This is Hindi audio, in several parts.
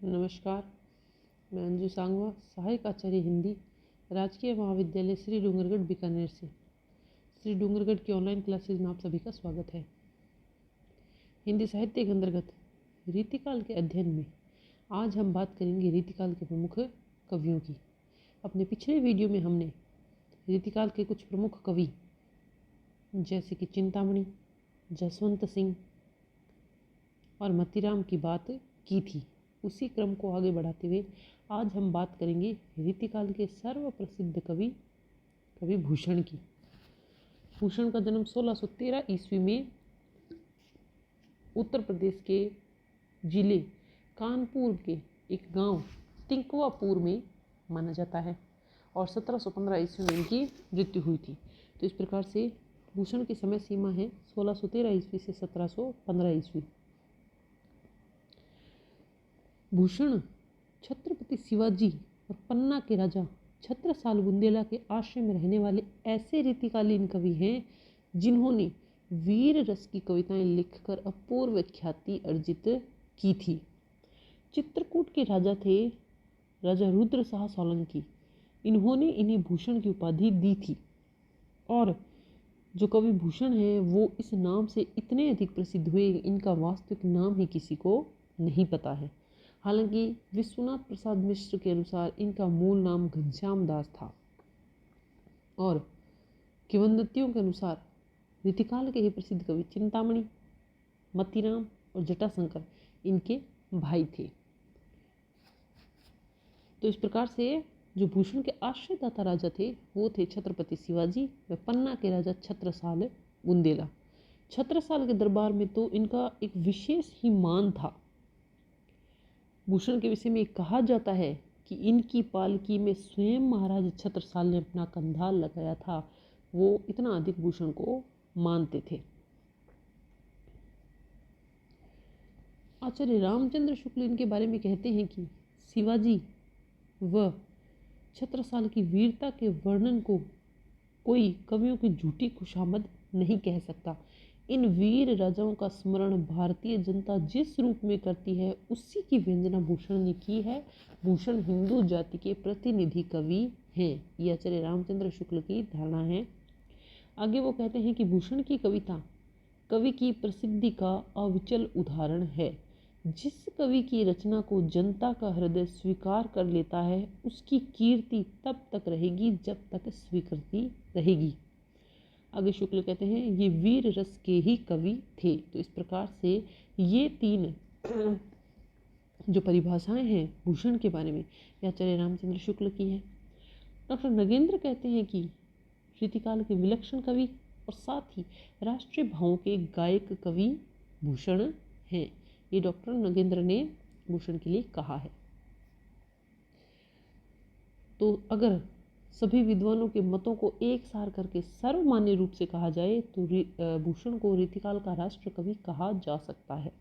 नमस्कार। मैं अंजू सांगवा, सहायक आचार्य हिंदी, राजकीय महाविद्यालय श्री डूंगरगढ़ बीकानेर से। श्री डूंगरगढ़ की ऑनलाइन क्लासेज में आप सभी का स्वागत है। हिंदी साहित्य के अंतर्गत रीतिकाल के अध्ययन में आज हम बात करेंगे रीतिकाल के प्रमुख कवियों की। अपने पिछले वीडियो में हमने रीतिकाल के कुछ प्रमुख कवि जैसे कि चिंतामणि, जसवंत सिंह और मतीराम की बात की थी। उसी क्रम को आगे बढ़ाते हुए आज हम बात करेंगे रीतिकाल के सर्वप्रसिद्ध कवि भूषण की। भूषण का जन्म 1613 ईस्वी में उत्तर प्रदेश के जिले कानपुर के एक गांव तिंकवापुर में माना जाता है और 1715 ईस्वी में इनकी मृत्यु हुई थी। तो इस प्रकार से भूषण की समय सीमा है 1613 ईस्वी से 1715 ईस्वी। भूषण छत्रपति शिवाजी और पन्ना के राजा छत्रसाल बुंदेला के आश्रय में रहने वाले ऐसे रीतिकालीन कवि हैं जिन्होंने वीर रस की कविताएं लिखकर अपूर्व ख्याति अर्जित की थी। चित्रकूट के राजा थे राजा रुद्र शाह सोलंकी। इन्होंने इन्हें भूषण की उपाधि दी थी और जो कवि भूषण हैं वो इस नाम से इतने अधिक प्रसिद्ध हुए, इनका वास्तविक नाम ही किसी को नहीं पता है। हालांकि विश्वनाथ प्रसाद मिश्र के अनुसार इनका मूल नाम घनश्याम दास था और किंवदंतियों के अनुसार रीतिकाल के ही प्रसिद्ध कवि चिंतामणि, मतीराम और जटाशंकर इनके भाई थे। तो इस प्रकार से जो भूषण के आश्रयदाता राजा थे वो थे छत्रपति शिवाजी व पन्ना के राजा छत्रसाल बुंदेला। छत्रसाल के दरबार में तो इनका एक विशेष ही मान था। भूषण के विषय में कहा जाता है कि इनकी पालकी में स्वयं महाराज छत्रसाल ने अपना कंधा लगाया था। वो इतना अधिक भूषण को मानते थे। आचार्य रामचंद्र शुक्ल इनके बारे में कहते हैं कि शिवाजी व छत्रसाल की वीरता के वर्णन को कोई कवियों की झूठी खुशामद नहीं कह सकता। इन वीर राजाओं का स्मरण भारतीय जनता जिस रूप में करती है उसी की व्यंजना भूषण ने की है। भूषण हिंदू जाति के प्रतिनिधि कवि हैं, ये आचार्य रामचंद्र शुक्ल की धारणा है। आगे वो कहते हैं कि भूषण की कविता कवि की प्रसिद्धि का अविचल उदाहरण है। जिस कवि की रचना को जनता का हृदय स्वीकार कर लेता है उसकी कीर्ति तब तक रहेगी जब तक स्वीकृति रहेगी। आगे शुक्ल कहते हैं ये वीर रस के ही कवि थे। तो इस प्रकार से ये तीन जो परिभाषाएं हैं भूषण के बारे में ये आचार्य रामचंद्र शुक्ल की है। डॉक्टर नगेंद्र कहते हैं कि रीतिकाल के विलक्षण कवि और साथ ही राष्ट्रीय भावों के गायक कवि भूषण हैं। ये डॉक्टर नगेंद्र ने भूषण के लिए कहा है। तो अगर सभी विद्वानों के मतों को एक सार करके सर्वमान्य रूप से कहा जाए तो भूषण को रीतिकाल का राष्ट्र कवि कहा जा सकता है।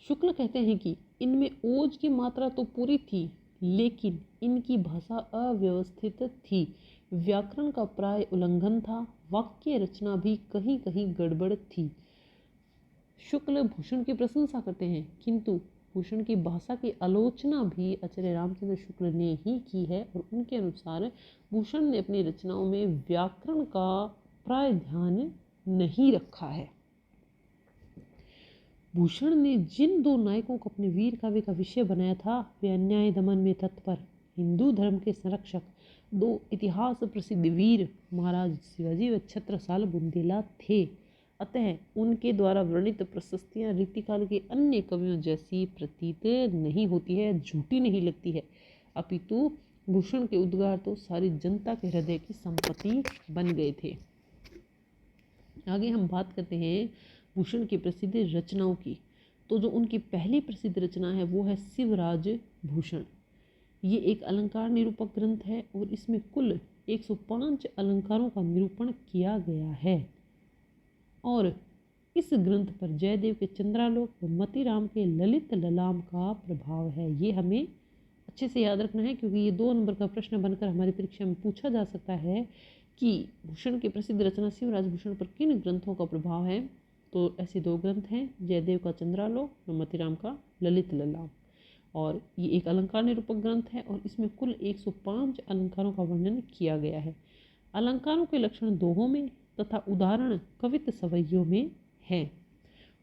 शुक्ल कहते हैं कि इनमें ओज की मात्रा तो पूरी थी लेकिन इनकी भाषा अव्यवस्थित थी, व्याकरण का प्राय उल्लंघन था, वाक्य रचना भी कहीं कहीं गड़बड़ थी। शुक्ल भूषण की प्रशंसा करते हैं किंतु भूषण की भाषा की आलोचना भी आचार्य रामचंद्र शुक्ल ने ही की है और उनके अनुसार भूषण ने अपनी रचनाओं में व्याकरण का प्राय ध्यान नहीं रखा है। भूषण ने जिन दो नायकों को अपने वीर काव्य का विषय बनाया था वे अन्याय दमन में तत्पर हिंदू धर्म के संरक्षक दो इतिहास प्रसिद्ध वीर महाराज शिवाजी व छत्रसाल बुंदेला थे। अतः उनके द्वारा वर्णित प्रशस्तियाँ रीतिकाल के अन्य कवियों जैसी प्रतीत नहीं होती है, झूठी नहीं लगती है, अपितु भूषण के उद्गार तो सारी जनता के हृदय की संपत्ति बन गए थे। आगे हम बात करते हैं भूषण की प्रसिद्ध रचनाओं की। तो जो उनकी पहली प्रसिद्ध रचना है वो है शिवराज भूषण। ये एक अलंकार निरूपक ग्रंथ है और इसमें कुल 105 अलंकारों का निरूपण किया गया है और इस ग्रंथ पर जयदेव के चंद्रालोक व मतीराम के ललित ललाम का प्रभाव है। ये हमें अच्छे से याद रखना है क्योंकि ये 2 नंबर का प्रश्न बनकर हमारी परीक्षा में पूछा जा सकता है कि भूषण की प्रसिद्ध रचना शिवराज भूषण पर किन ग्रंथों का प्रभाव है। तो ऐसे दो ग्रंथ हैं, जयदेव का चंद्रालोक और मतीराम का ललित ललाम। और ये एक अलंकार निरूपक ग्रंथ है और इसमें कुल 105 अलंकारों का वर्णन किया गया है। अलंकारों के लक्षण दोहों में तथा उदाहरण कवित्त सवैयों में हैं।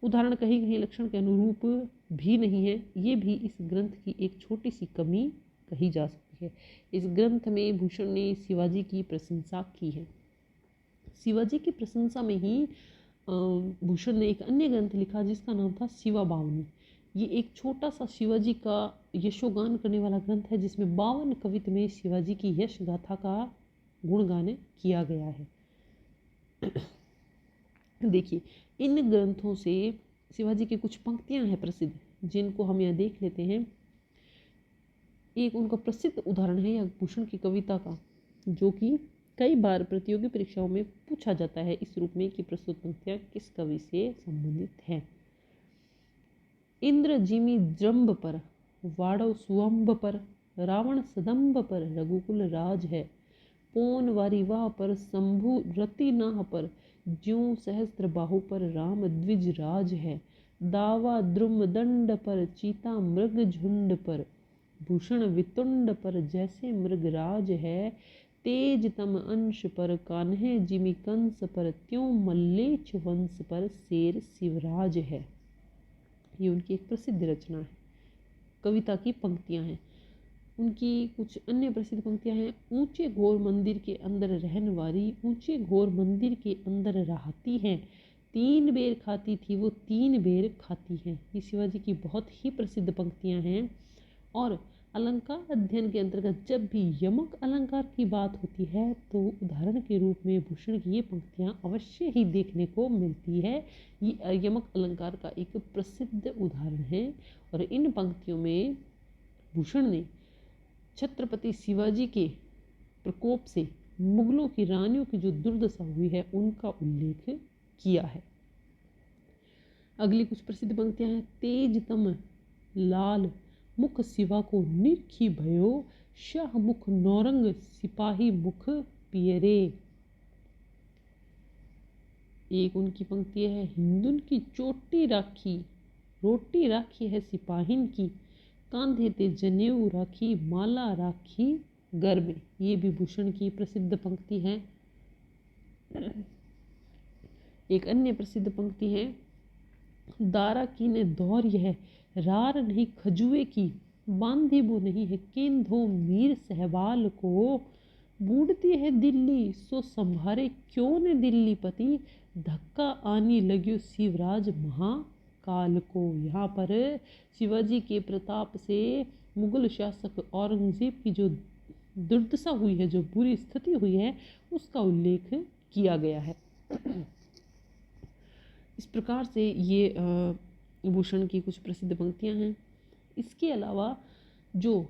उदाहरण कहीं कहीं लक्षण के अनुरूप भी नहीं है, ये भी इस ग्रंथ की एक छोटी सी कमी कही जा सकती है। इस ग्रंथ में भूषण ने शिवाजी की प्रशंसा की है। शिवाजी की प्रशंसा में ही भूषण ने एक अन्य ग्रंथ लिखा जिसका नाम था शिवा बावनी। ये एक छोटा सा शिवाजी का यशोगान करने वाला ग्रंथ है जिसमें 52 कवित में शिवाजी की यश गाथा का गुणगान किया गया है। देखिए, इन ग्रंथों से शिवाजी की कुछ पंक्तियां हैं प्रसिद्ध, जिनको हम यहाँ देख लेते हैं। एक उनका प्रसिद्ध उदाहरण है या भूषण की कविता का, जो कि कई बार प्रतियोगी परीक्षाओं में पूछा जाता है इस रूप में कि प्रस्तुत पंक्तियां किस कवि से संबंधित हैं। इंद्र जिमी जम्ब पर, वाड़व सुअंब पर, रावण सदम्ब पर रघुकुल राज है। पौन वारिवाह पर, शंभु रति नाह पर, ज्यों सहस्त्र बाहु पर राम द्विज राज है। दावा द्रुम दंड पर, चीता मृग झुंड पर, भूषण वितुंड पर जैसे मृग राज है। तेज तम अंश पर, कान्हे जिमी कंस पर, त्यों मल्लेच्छ वंश पर शेर शिवराज है। ये उनकी एक प्रसिद्ध रचना है, कविता की पंक्तियां हैं। उनकी कुछ अन्य प्रसिद्ध पंक्तियां हैं। ऊंचे घोर मंदिर के अंदर रहन वाली, ऊंचे घोर मंदिर के अंदर रहती है। 3 बेर खाती थी वो 3 बेर खाती है। ये शिवाजी की बहुत ही प्रसिद्ध पंक्तियां हैं। और अलंकार अध्ययन के अंतर्गत जब भी यमक अलंकार की बात होती है तो उदाहरण के रूप में भूषण की ये पंक्तियां अवश्य ही देखने को मिलती है। ये यमक अलंकार का एक प्रसिद्ध उदाहरण है। और इन पंक्तियों में भूषण ने छत्रपति शिवाजी के प्रकोप से मुगलों की रानियों की जो दुर्दशा हुई है उनका उल्लेख किया है। अगली कुछ प्रसिद्ध पंक्तियां हैं। तेज तम लाल मुख शिवा को निरखी भयो, शाह मुख नौरंग सिपाही मुख पियरे। एक उनकी पंक्ति है। हिंदुन की चोटी राखी, रोटी राखी है सिपाहिन की, कांधे ते जनेऊ राखी, माला राखी घर में। ये भी भूषण की प्रसिद्ध पंक्ति है। एक अन्य प्रसिद्ध पंक्ति है। दारा की ने दौर्य है, रार नहीं खजुए की, बांधी वो नहीं है केंधो मीर सहबाल को। बूढ़ती है दिल्ली सो संभारे क्यों ने दिल्ली पति, धक्का आनी लग्यो शिवराज महाकाल को। यहाँ पर शिवाजी के प्रताप से मुगल शासक औरंगजेब की जो दुर्दशा हुई है, जो बुरी स्थिति हुई है, उसका उल्लेख किया गया है। इस प्रकार से ये भूषण की कुछ प्रसिद्ध पंक्तियां हैं। इसके अलावा जो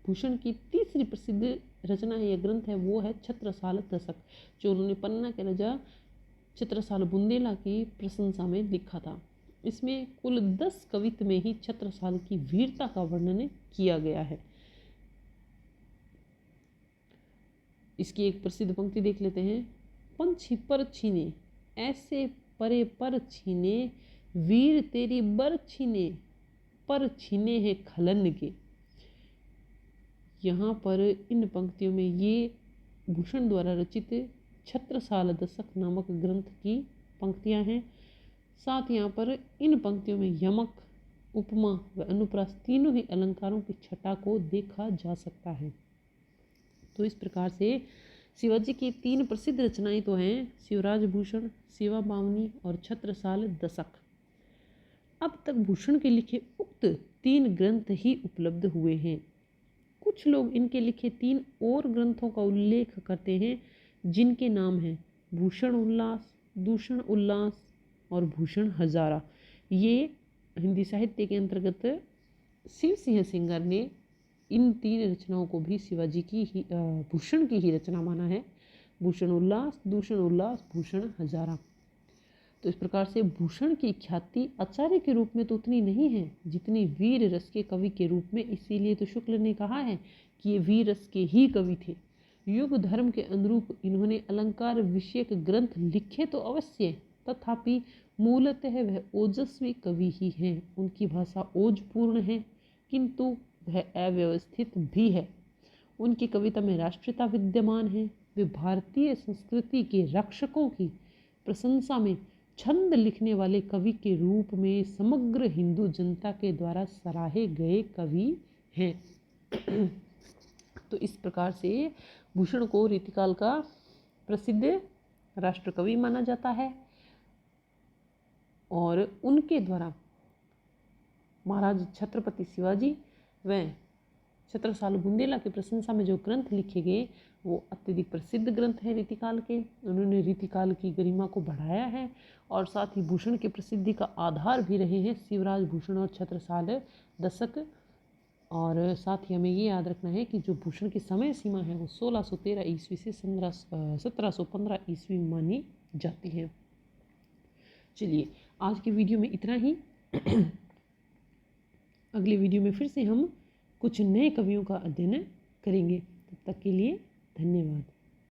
भूषण की तीसरी प्रसिद्ध रचना है या ग्रंथ है वो है छत्रसाल दशक, जो उन्होंने पन्ना के राजा छत्रसाल बुंदेला की प्रशंसा में लिखा था। इसमें कुल 10 कवित में ही छत्रसाल की वीरता का वर्णन किया गया है। इसकी एक प्रसिद्ध पंक्ति देख लेते हैं। पंछी पर छीने ऐसे परे पर छीने, वीर तेरी बर छीने, पर छीने हैं खलन के। यहाँ पर इन पंक्तियों में ये भूषण द्वारा रचित छत्रसाल दशक नामक ग्रंथ की पंक्तियाँ हैं। साथ यहाँ पर इन पंक्तियों में यमक, उपमा व अनुप्रास तीनों ही अलंकारों की छटा को देखा जा सकता है। तो इस प्रकार से शिवाजी की 3 प्रसिद्ध रचनाएं तो हैं शिवराज भूषण, शिवा बावनी और छत्रसाल दशक। अब तक भूषण के लिखे उक्त 3 ग्रंथ ही उपलब्ध हुए हैं। कुछ लोग इनके लिखे 3 और ग्रंथों का उल्लेख करते हैं जिनके नाम हैं भूषण उल्लास, दूषण उल्लास और भूषण हजारा। ये हिंदी साहित्य के अंतर्गत शिव सिंह सिंगर ने इन 3 रचनाओं को भी शिवाजी की ही भूषण की ही रचना माना है। भूषण उल्लास, दूषण उल्लास, भूषण हजारा। तो इस प्रकार से भूषण की ख्याति आचार्य के रूप में तो उतनी नहीं है जितनी वीर रस के कवि के रूप में। इसीलिए तो शुक्ल ने कहा है कि ये वीर रस के ही कवि थे। युग धर्म के अनुरूप इन्होंने अलंकार विषयक ग्रंथ लिखे तो अवश्य, तथापि मूलतः वह ओजस्वी कवि ही हैं। उनकी भाषा ओजपूर्ण है, किंतु वह अव्यवस्थित भी है। उनकी कविता में राष्ट्रीयता विद्यमान है। वे भारतीय संस्कृति के रक्षकों की प्रशंसा में छंद लिखने वाले कवि के रूप में समग्र हिंदू जनता के द्वारा सराहे गए कवि हैं। तो इस प्रकार से भूषण को रीतिकाल का प्रसिद्ध राष्ट्रकवि माना जाता है और उनके द्वारा महाराज छत्रपति शिवाजी व छत्रसाल बुंदेला की प्रशंसा में जो ग्रंथ लिखे गए वो अत्यधिक प्रसिद्ध ग्रंथ हैं रीतिकाल के। उन्होंने रीतिकाल की गरिमा को बढ़ाया है और साथ ही भूषण की प्रसिद्धि का आधार भी रहे हैं शिवराज भूषण और छत्रसाल दशक। और साथ ही हमें ये याद रखना है कि जो भूषण की समय सीमा है वो 1613 ईस्वी से 1715 ईस्वी मानी जाती है। चलिए आज के वीडियो में इतना ही। अगले वीडियो में फिर से हम कुछ नए कवियों का अध्ययन करेंगे। तब तक के लिए धन्यवाद।